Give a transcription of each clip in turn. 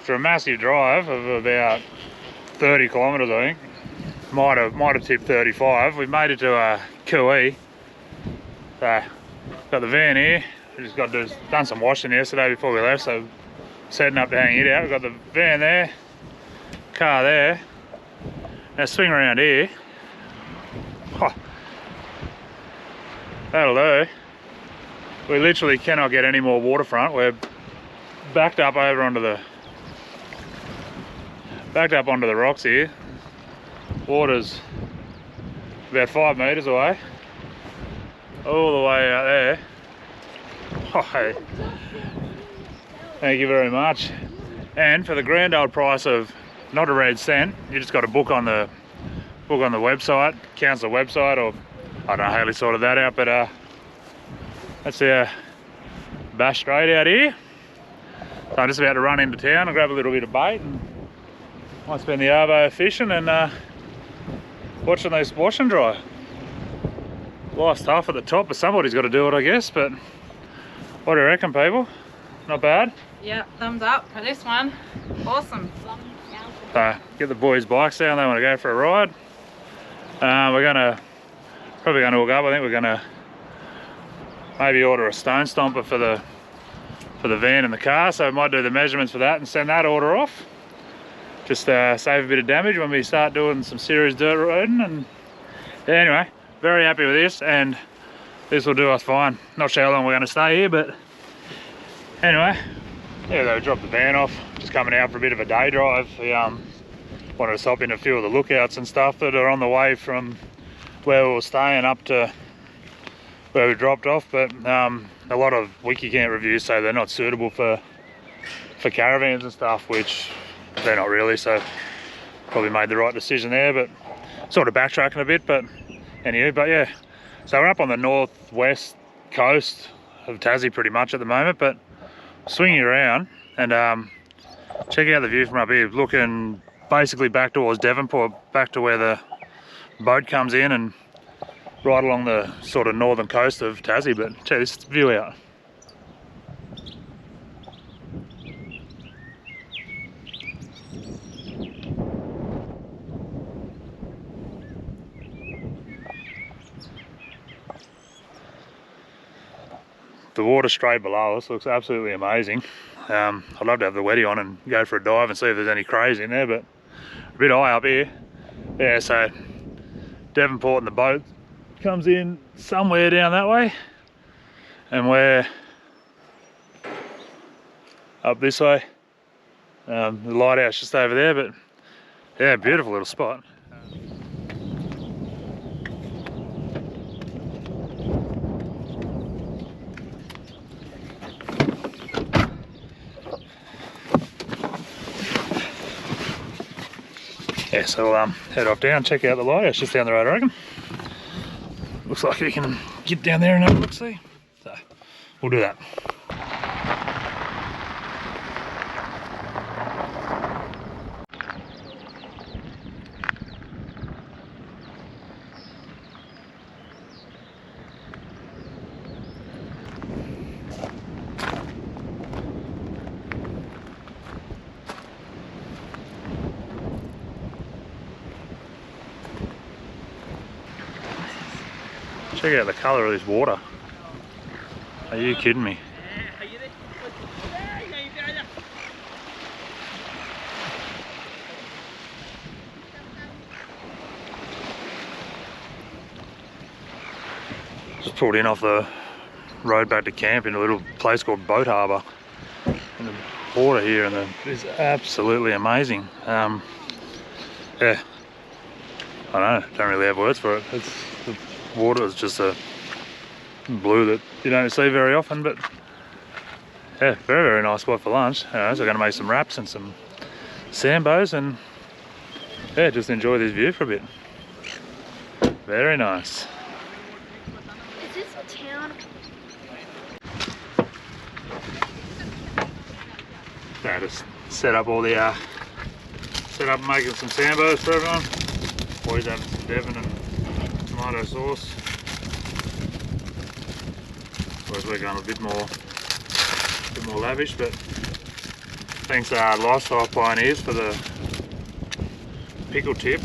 after a massive drive of about 30 kilometres, I think, might have tipped 35, we made it to Cooee. So got the van here. We just done some washing yesterday before we left, so setting up to hang it out. We've got the van there, car there. Now swing around here. Oh, that'll do. We literally cannot get any more waterfront. We're backed up over onto the rocks here. Water's about 5 metres away, all the way out there. Oh, hey. Thank you very much. And for the grand old price of not a red cent, you just got to book on the website, council website, or I don't know, Hayley sorted that out, but that's our bash straight out here. So I'm just about to run into town and grab a little bit of bait, and might spend the arvo fishing and watching these wash and dry. Life's tough at the top, but somebody's got to do it, I guess. But what do you reckon, people? Not bad? Yeah, thumbs up for this one. Awesome. So get the boys' bikes down, they want to go for a ride. We're probably gonna hook up. I think we're gonna maybe order a stone stomper for the van and the car, so we might do the measurements for that and send that order off. Just save a bit of damage when we start doing some serious dirt riding. And yeah, anyway, very happy with this, and this will do us fine. Not sure how long we're going to stay here, but anyway, yeah, they dropped the van off, just coming out for a bit of a day drive. We wanted to stop in a few of the lookouts and stuff that are on the way from where we were staying up to where we dropped off, but a lot of wiki camp reviews say they're not suitable for caravans and stuff, which they're not really, so probably made the right decision there, but sort of backtracking a bit. But anyway, but yeah, so we're up on the northwest coast of Tassie pretty much at the moment, but swinging around and checking out the view from up here, looking basically back towards Devonport, back to where the boat comes in, and right along the sort of northern coast of Tassie. But check this view out. The water straight below us looks absolutely amazing. I'd love to have the wetty on and go for a dive and see if there's any crays in there, but a bit high up here. Yeah, so Devonport and the boat comes in somewhere down that way, and we're up this way. The lighthouse just over there, but yeah, beautiful little spot. Yeah, so we'll head off down, check out the lighthouse just down the road, I reckon. Looks like we can get down there and have a look, see. So we'll do that. Check out the colour of this water. Are you kidding me? Just pulled in off the road back to camp in a little place called Boat Harbour. And the water here and it's absolutely amazing. Yeah, I don't really have words for it. The water is just a blue that you don't see very often, but yeah, very, very nice spot for lunch. So we're going to make some wraps and some sambos and yeah, just enjoy this view for a bit. Very nice. Is this a town? So just set up all the making some sambos for everyone. Boys having some Devon and tomato sauce. Whereas we're going a bit more lavish, but Thanks Lifestyle Pioneers for the pickle tip.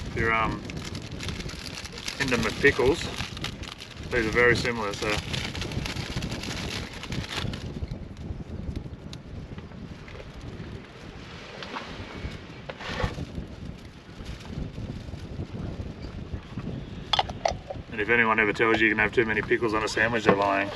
If you're into McPickles, these are very similar. So and if anyone ever tells you you can have too many pickles on a sandwich, they're lying.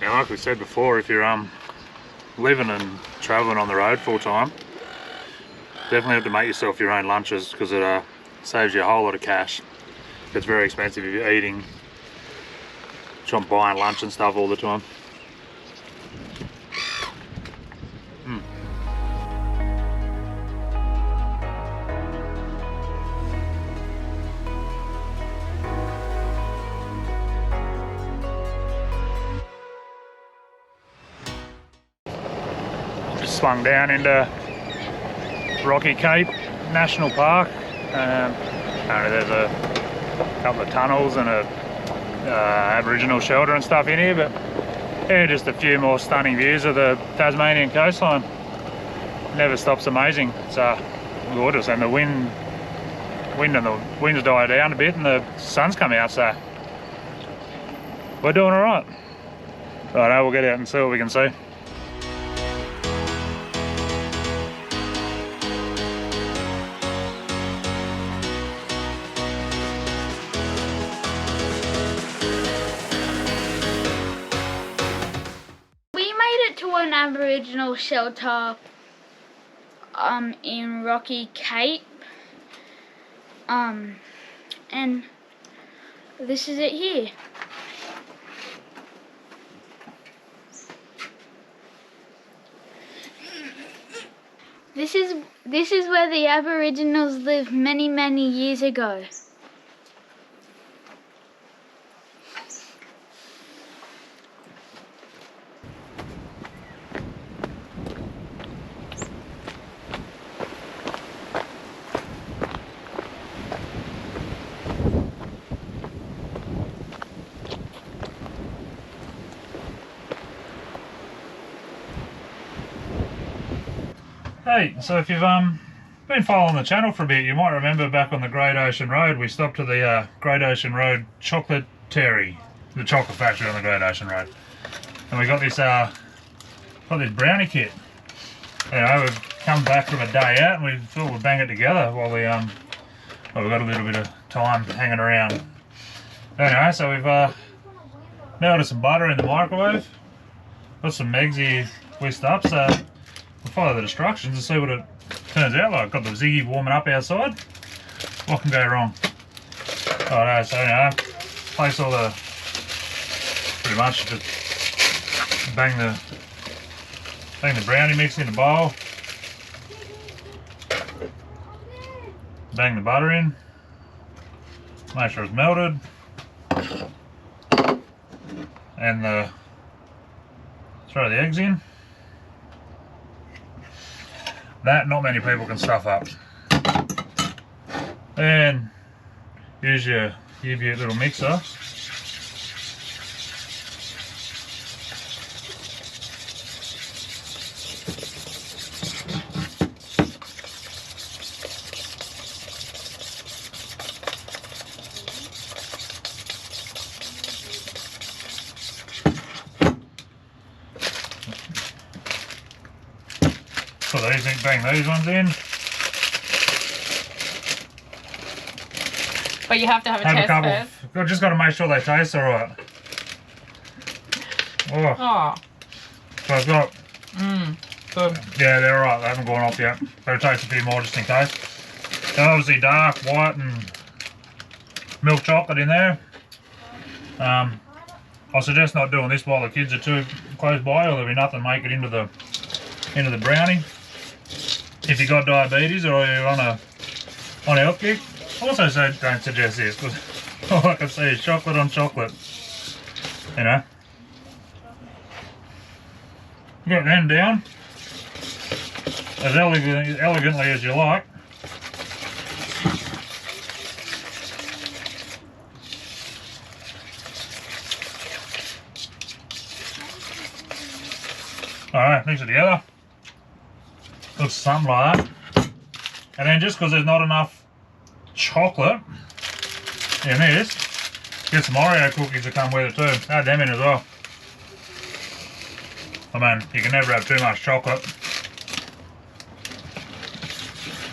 Now, like we said before, if you're living and travelling on the road full time, definitely have to make yourself your own lunches, because it saves you a whole lot of cash. It's very expensive if you're eating, buying lunch and stuff all the time. Just swung down into Rocky Cape National Park. There's a couple of tunnels and a Aboriginal shelter and stuff in here, but yeah, just a few more stunning views of the Tasmanian coastline. Never stops amazing. It's gorgeous, and the wind's died down a bit and the sun's come out, so we're doing all right. Righto, we'll get out and see what we can see. An Aboriginal shelter in Rocky Cape, and this is it here. This is where the Aboriginals lived many years ago. Hey, so if you've been following the channel for a bit, you might remember back on the Great Ocean Road, we stopped to the Great Ocean Road chocolatey, the chocolate factory on the Great Ocean Road, and we got this brownie kit. Anyway, we've come back from a day out and we thought we'd bang it together while we got a little bit of time hanging around. Anyway, so we've melted some butter in the microwave, got some eggs here whisked up, so we'll follow the instructions and see what it turns out like. Got the Ziggy warming up outside. What can go wrong? Alright, so anyway, place all the, pretty much just bang the brownie mix in the bowl. Bang the butter in. Make sure it's melted. And throw the eggs in. That not many people can stuff up. And use your little mixer. Put these in, bang these ones in. But you have to have a test first. I've just got to make sure they taste alright. Oh. So I've got... Good. Yeah, they're alright. They haven't gone off yet. Better taste a few more just in case. They're obviously dark, white and milk chocolate in there. I suggest not doing this while the kids are too close by, or there'll be nothing to make it into the brownie. If you've got diabetes or you're on a health kick, also don't suggest this, because all I can see is chocolate on chocolate. You know, got them down as elegantly as you like. Alright, mix it together. Looks something like that. And then just because there's not enough chocolate in this, get some Oreo cookies to come with it too. Add them in as well. I mean, you can never have too much chocolate.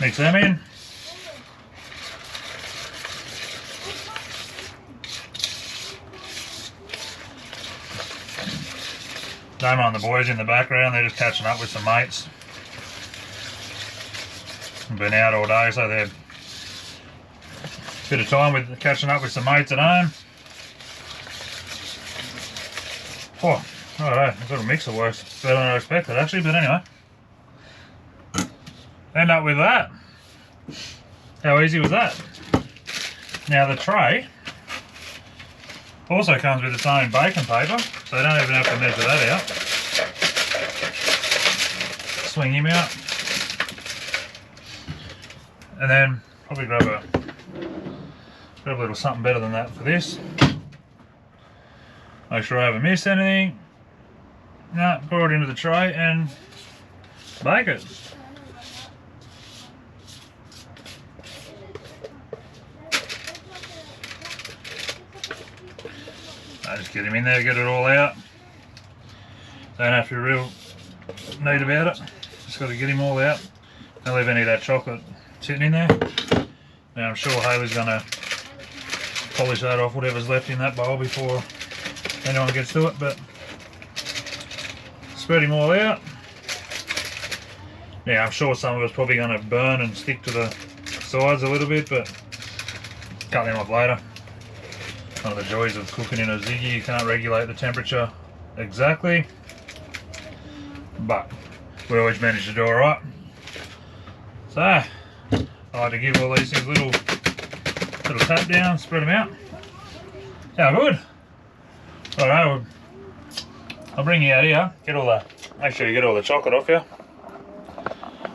Mix them in. Don't mind the boys in the background, they're just catching up with some mates. Been out all day, so they're a bit of time with catching up with some mates at home. Oh, alright, this little mixer works better than I expected actually, but anyway. End up with that. How easy was that? Now the tray also comes with its own baking paper, so you don't even have to measure that out. Swing him out. And then probably grab a little something better than that for this. Make sure I haven't missed anything. No, pour it into the tray and bake it. I just get him in there, get it all out. Don't have to be real neat about it. Just got to get him all out. Don't leave any of that chocolate sitting in there. Now I'm sure Hayley's going to polish that off, whatever's left in that bowl before anyone gets to it, but spread him all out. Yeah, I'm sure some of it's probably going to burn and stick to the sides a little bit, but cut them off later. One of the joys of cooking in a ziggy, you can't regulate the temperature exactly, but we always manage to do alright. So, I like to give all these things a little tap down, spread them out. How good! Alright, I'll bring you out here, make sure you get all the chocolate off you.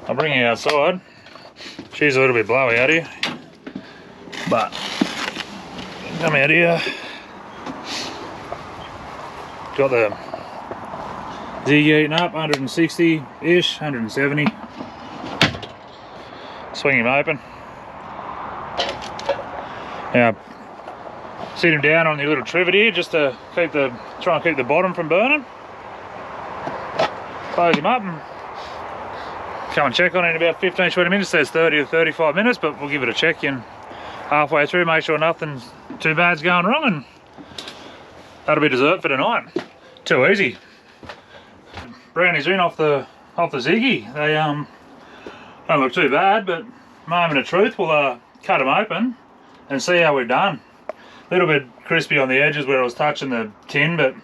I'll bring you outside. She's a little bit blowy out here, but come out here. Got the ziggy eating up, 160-ish, 170. Swing him open. Now, sit him down on the little trivet here just to try and keep the bottom from burning. Close him up and come and check on it in about 15-20 minutes. There's 30 to 35 minutes, but we'll give it a check in halfway through, make sure nothing too bad's going wrong, and that'll be dessert for tonight. Too easy. Brownies are in off the ziggy. They don't look too bad, but moment of truth, we'll cut them open and see how we've done. A little bit crispy on the edges where I was touching the tin, but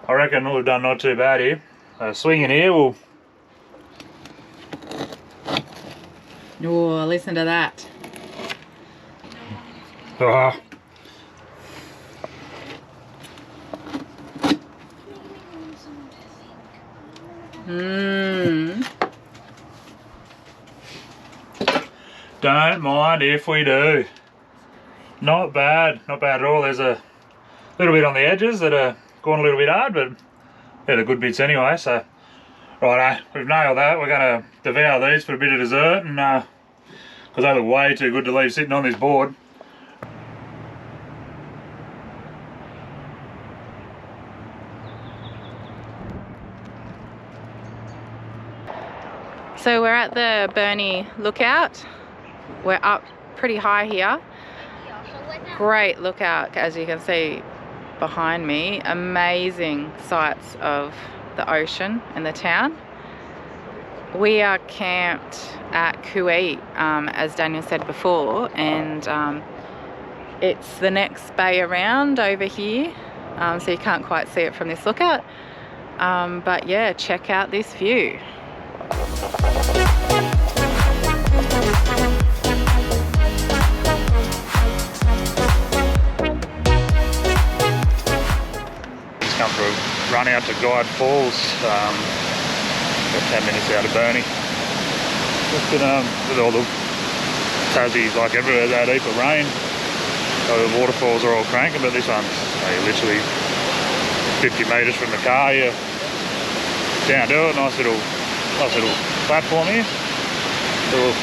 I reckon we've done not too bad here. Swing in here, we'll... Oh, listen to that. Oh. Don't mind if we do. Not bad at all. There's a little bit on the edges that are going a little bit hard, but they're the good bits anyway. So, righto, we've nailed that. We're going to devour these for a bit of dessert, and because they look way too good to leave sitting on this board. So we're at the Burnie lookout. We're up pretty high here. Great lookout, as you can see behind me. Amazing sights of the ocean and the town. We are camped at Cooee, as Daniel said before, and it's the next bay around over here, so you can't quite see it from this lookout. But yeah, check out this view. run out to Guide Falls, about 10 minutes out of Burnie. It's been, with all the Tassies, like everywhere, that heap of rain, so the waterfalls are all cranking, but this one's literally 50 metres from the car. You down to it, nice little platform here. So we'll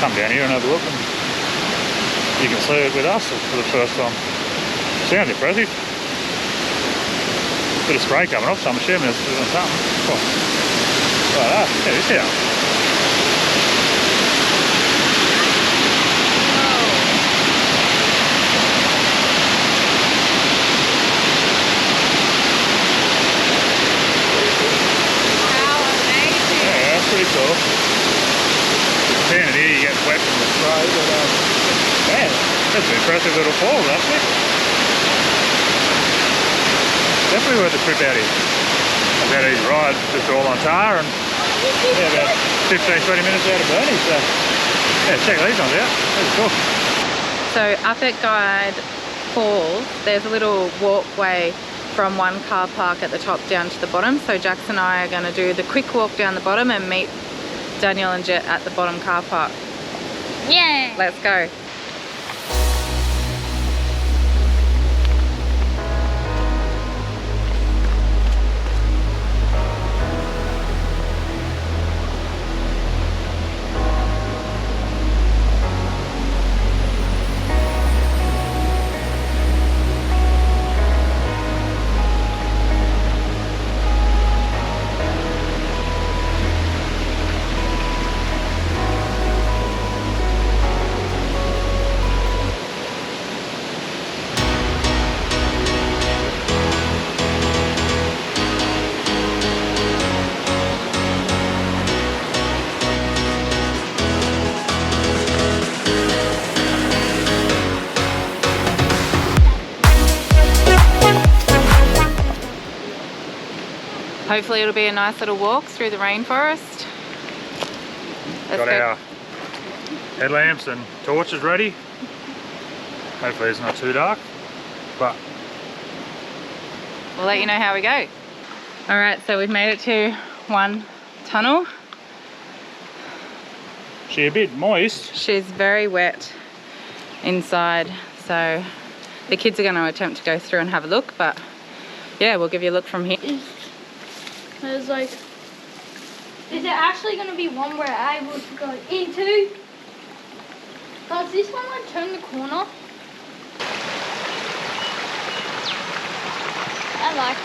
come down here and have a look, and you can see it with us for the first time. Sounds impressive. Bit of spray coming off, so I'm assuming it's doing something. Oh. Like that, check this out. Pretty cool. Down here you get wet from the spray, but man, that's an impressive little falls actually. Definitely worth a trip out here. I've had these rides just all on tar, and yeah, about 15-20 minutes out of Burnie, so yeah, check these ones out. That's cool. So up at Guide Falls, there's a little walkway from one car park at the top down to the bottom. So Jax and I are going to do the quick walk down the bottom and meet Daniel and Jet at the bottom car park. Yeah. Let's go. Hopefully it'll be a nice little walk through the rainforest. Got our headlamps and torches ready. Hopefully it's not too dark, but we'll let you know how we go. Alright, so we've made it to one tunnel. She's a bit moist. She's very wet inside, so the kids are going to attempt to go through and have a look, but yeah, we'll give you a look from here. There's like, is there actually going to be one we're able to go into? Does this one like turn the corner? I like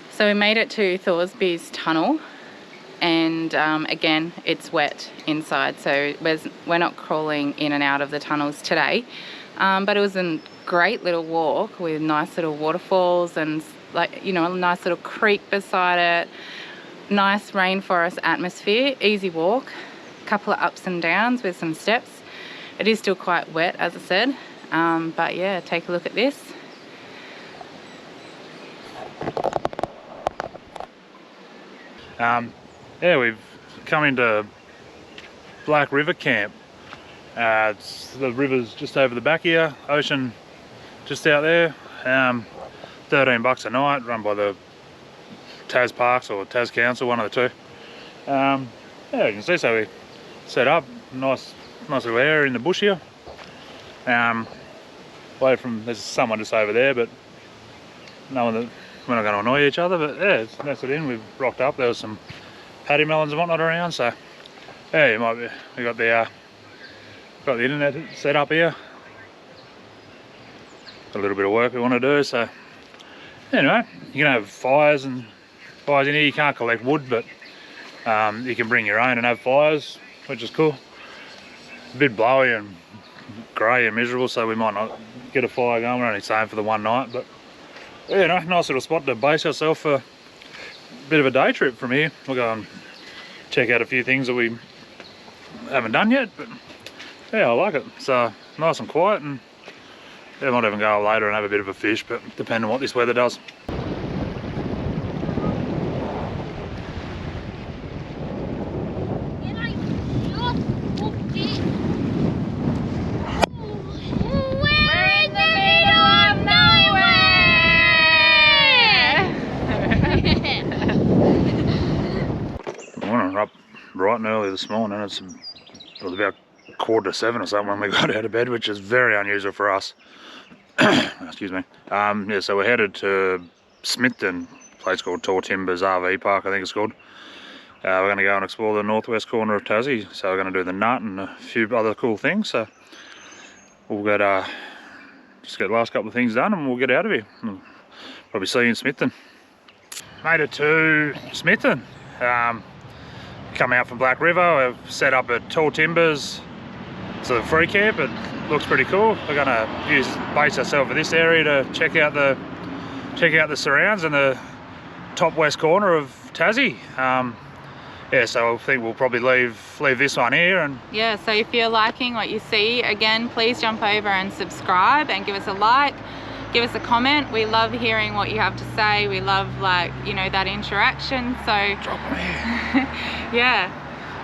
this. So we made it to Thorsbys Tunnel, and again it's wet inside, so we're not crawling in and out of the tunnels today, but it was a great little walk with nice little waterfalls and, like, you know, a nice little creek beside it, nice rainforest atmosphere, easy walk, a couple of ups and downs with some steps. It is still quite wet, as I said, but yeah, take a look at this. Yeah, we've come into Black River Camp. The river's just over the back here, ocean just out there. $13 a night, run by the Tas Parks or Tas Council, one of the two. Yeah, you can see, so we set up, nice little area in the bush here. Away from, there's someone just over there, but no one that, we're not going to annoy each other, but yeah, it's nestled in. We've rocked up, there was some paddy melons and whatnot around, so yeah, you might be, we got the internet set up here. Got a little bit of work we want to do, so anyway, you can have fires in here. You can't collect wood, but you can bring your own and have fires, which is cool. A bit blowy and grey and miserable, so we might not get a fire going. We're only staying for the one night, but yeah, nice little spot to base yourself for a bit of a day trip from here. We'll go and check out a few things that we haven't done yet, but yeah, I like it. So nice and quiet, and yeah, might even go later and have a bit of a fish, but depending on what this weather does. Morning, up bright and early this morning. It was about 6:45 or something when we got out of bed, which is very unusual for us. Excuse me. Yeah, so we're headed to Smithton, a place called Thorsbys RV Park, I think it's called. We're going to go and explore the northwest corner of Tassie, so we're going to do the nut and a few other cool things. So we'll just get the last couple of things done and we'll get out of here. We'll probably see you in Smithton. Made it to Smithton. Come out from Black River. We've set up at Tall Timbers. It's a free camp. It looks pretty cool. We're going to base ourselves for this area to check out the surrounds in the top west corner of Tassie. Yeah, so I think we'll probably leave this one here. And yeah, so if you're liking what you see, again, please jump over and subscribe and give us a like. Give us a comment. We love hearing what you have to say. We love, like, you know, that interaction. So drop them here. yeah,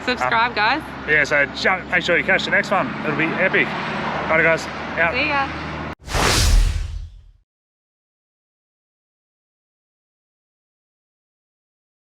subscribe, guys. Yeah, so make sure you catch the next one. It'll be epic. Alright guys, out. See ya.